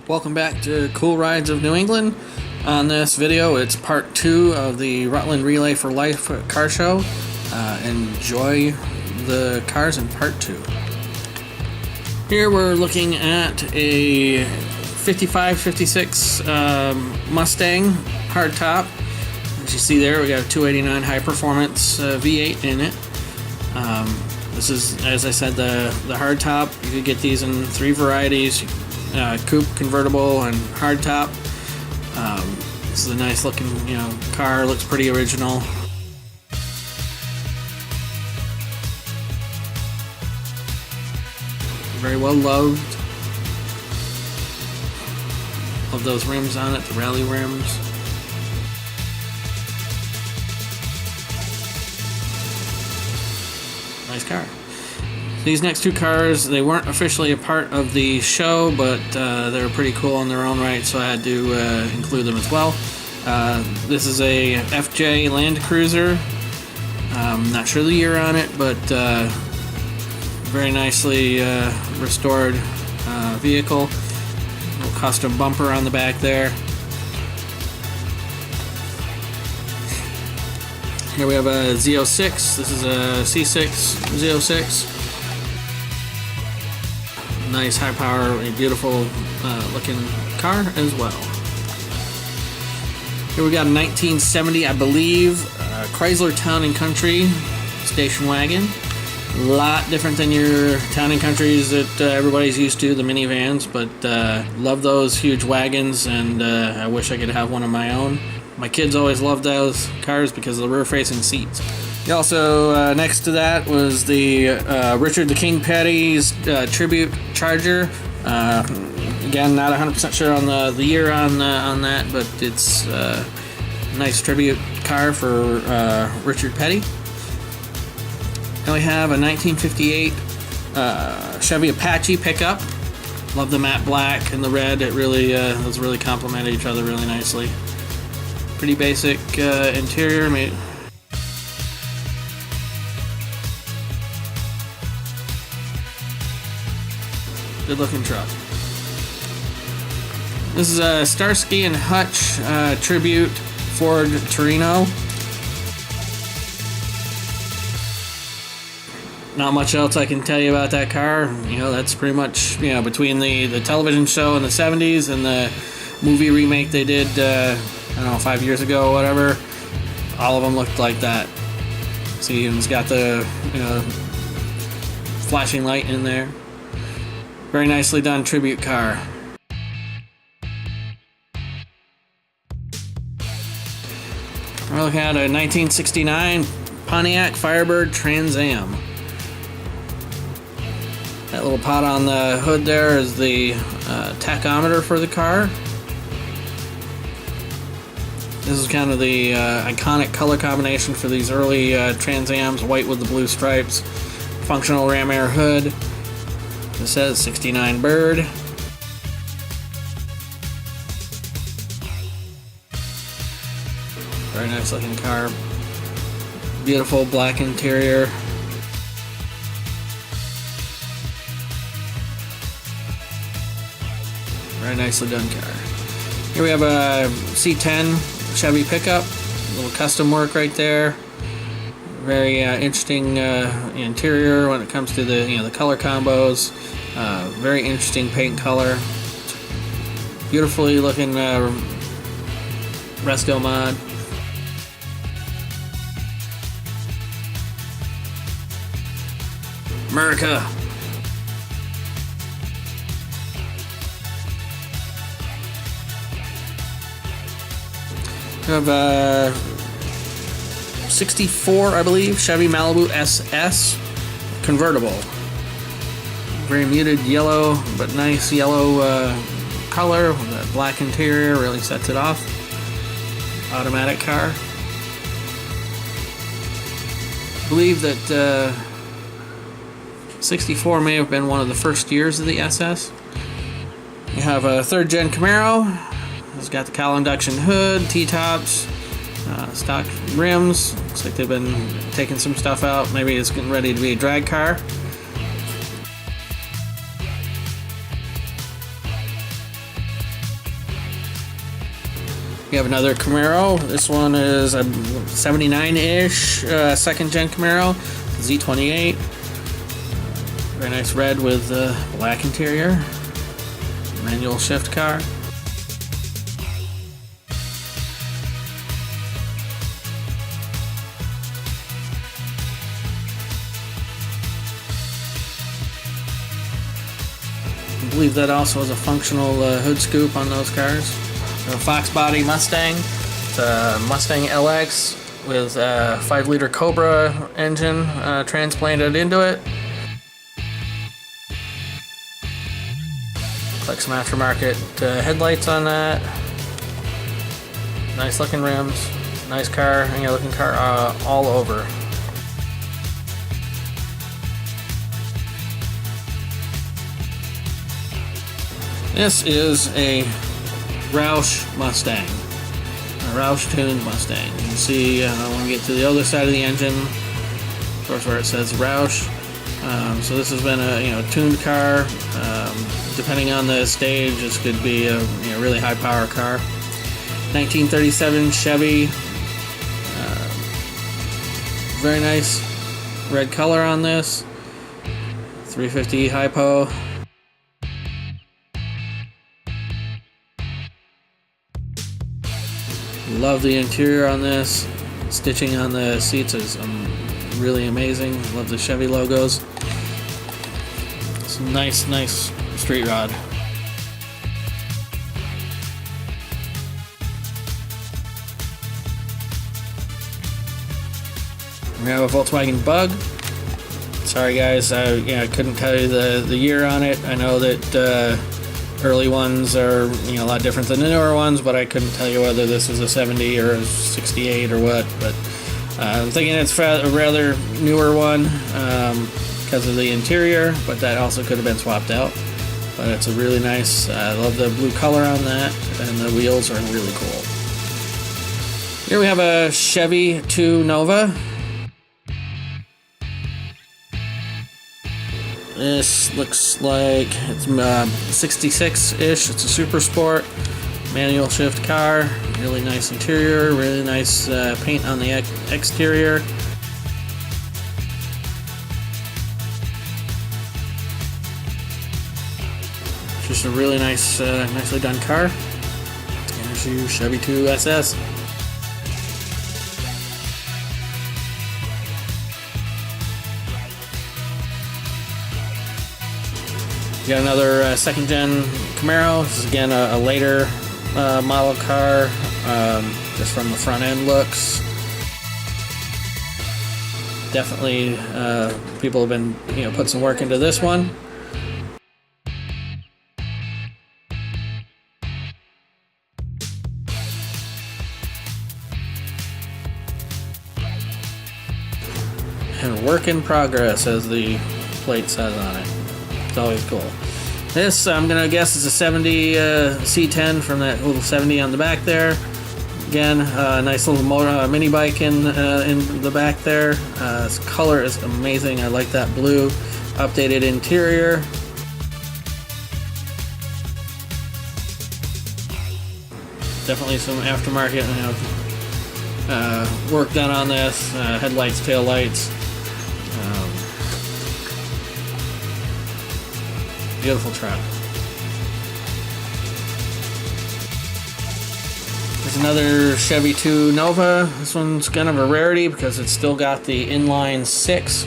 Welcome back to Cool Rides of New England. On this video, it's part 2 of the Rutland Relay for Life car show. Enjoy the cars in part 2. Here we're looking at a 55-56 Mustang hardtop. As you see there, we got a 289 high performance V8 in it. This is, as I said, the hardtop. You could get these in 3 varieties. Coupe, convertible, and hardtop. This is a nice looking, car. Looks pretty original. Very well loved. Love those rims on it, the rally rims. Nice car. These next 2 cars, they weren't officially a part of the show, but they were pretty cool in their own right, so I had to include them as well. This is a FJ Land Cruiser. Not sure the year on it, but very nicely restored vehicle. Little custom bumper on the back there. Here we have a Z06. This is a C6 Z06. Nice high power, beautiful looking car as well. Here we got a 1970, I believe, Chrysler Town & Country station wagon. A lot different than your Town & Countries that everybody's used to, the minivans, but love those huge wagons, and I wish I could have one of my own. My kids always loved those cars because of the rear-facing seats. Also, next to that was the Richard the King Petty's Tribute Charger. Again, not 100% sure on the year on that, but it's a nice tribute car for Richard Petty. Then we have a 1958 Chevy Apache pickup. Love the matte black and the red. It really those really complemented each other really nicely. Pretty basic interior. Good looking truck. This is a Starsky and Hutch tribute Ford Torino. Not much else I can tell you about that car. That's pretty much, between the television show in the 70s and the movie remake they did, I don't know, 5 years ago or whatever. All of them looked like that. See, and it's got the, flashing light in there. Very nicely done tribute car. We're looking at a 1969 Pontiac Firebird Trans Am. That little pot on the hood there is the tachometer for the car. This is kind of the iconic color combination for these early Trans Ams, white with the blue stripes. Functional ram air hood. It says 69 Bird. Very nice looking car. Beautiful black interior. Very nicely done car. Here we have a C10 Chevy pickup. A little custom work right there. Very interesting interior when it comes to the color combos. Very interesting paint color. Beautifully looking resto mod. America. We have a 64, I believe, Chevy Malibu SS convertible. Very muted yellow, but nice yellow color with that black interior, really sets it off. Automatic car. I believe that 64 may have been one of the first years of the SS. You have a 3rd gen Camaro. It's got the cowl induction hood, T-tops, stock rims. Looks like they've been taking some stuff out. Maybe it's getting ready to be a drag car. We have another Camaro. This one is a 79-ish second gen Camaro, Z28. Very nice red with black interior. Manual shift car. I believe that also has a functional hood scoop on those cars. A Fox body Mustang. It's a Mustang LX with a 5-liter Cobra engine transplanted into it. Like some aftermarket headlights on that. Nice looking rims. Nice car. Looking car all over. This is a Roush Mustang, a Roush tuned Mustang. You can see when we get to the other side of the engine, of course, where it says Roush. So this has been a tuned car. Depending on the stage, this could be a really high power car. 1937 Chevy. Very nice red color on this. 350 hypo. Love the interior on this. Stitching on the seats is really amazing. Love the Chevy logos. It's a nice street rod. We have a Volkswagen Bug. Sorry guys, I couldn't tell you the year on it. I know that early ones are a lot different than the newer ones, but I couldn't tell you whether this is a 70 or a 68 or what. But I'm thinking it's a rather newer one because of the interior, but that also could have been swapped out. But it's a really nice, I love the blue color on that, and the wheels are really cool. Here we have a Chevy 2 Nova. This looks like it's 66-ish. It's a super sport, manual shift car. Really nice interior, really nice paint on the exterior. Just a really nice, nicely done car. Here's your Chevy 2 SS. We got another second gen Camaro. This is again a later model car, just from the front end looks. Definitely people have been put some work into this one. And work in progress, as the plate says on it. It's always cool. This, I'm going to guess, is a 70 C10 from that little 70 on the back there. Again, nice little motor, mini bike in the back there. This color is amazing. I like that blue. Updated interior. Definitely some aftermarket work done on this. Headlights, tail lights. Beautiful truck. There's another Chevy 2 Nova. This one's kind of a rarity because it's still got the inline 6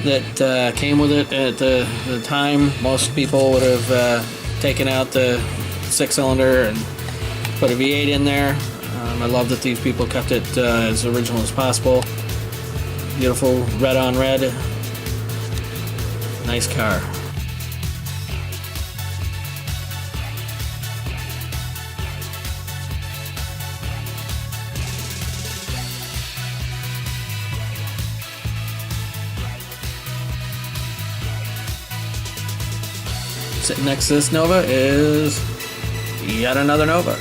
that came with it at the time. Most people would have taken out the 6-cylinder and put a V8 in there. I love that these people kept it as original as possible. Beautiful red on red. Nice car. Sitting next to this Nova is yet another Nova.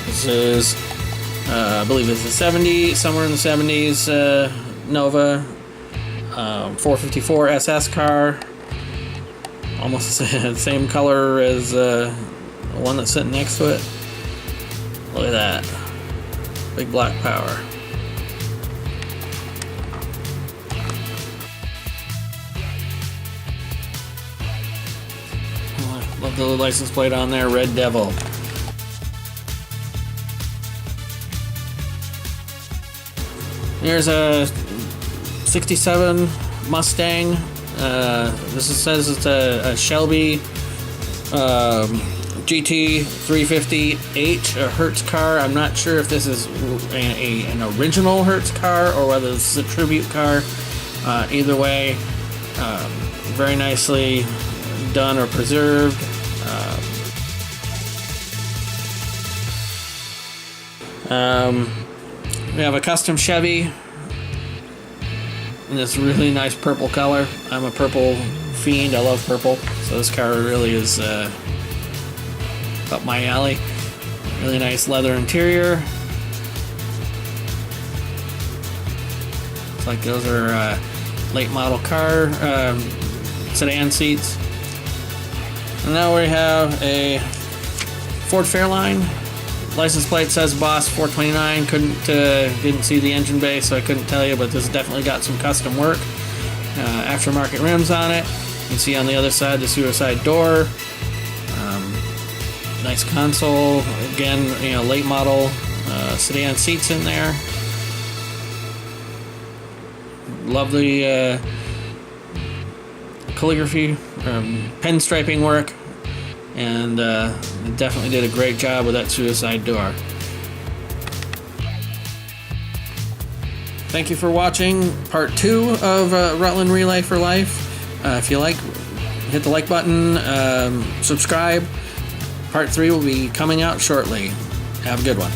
This is, I believe it's a 70, somewhere in the 70s Nova, 454 SS car, almost the same color as the one that's sitting next to it. Look at that. Big black power. Love the license plate on there, Red Devil. Here's a 67 Mustang. This says it's a Shelby GT 350H, a Hertz car. I'm not sure if this is an original Hertz car or whether this is a tribute car. Either way, very nicely done or preserved. We have a custom Chevy in this really nice purple color. I'm a purple fiend. I love purple, so this car really is up my alley. Really nice leather interior. Looks like those are late model car sedan seats. And now we have a Ford Fairlane. License plate says Boss 429. Didn't see the engine bay, so I couldn't tell you, but this definitely got some custom work. Aftermarket rims on it. You can see on the other side the suicide door. Nice console. Again, late model sedan seats in there. Lovely calligraphy, pen striping work. And definitely did a great job with that suicide door. Thank you for watching part 2 of Rutland Relay for Life. If you like, hit the like button, subscribe. Part 3 will be coming out shortly. Have a good one.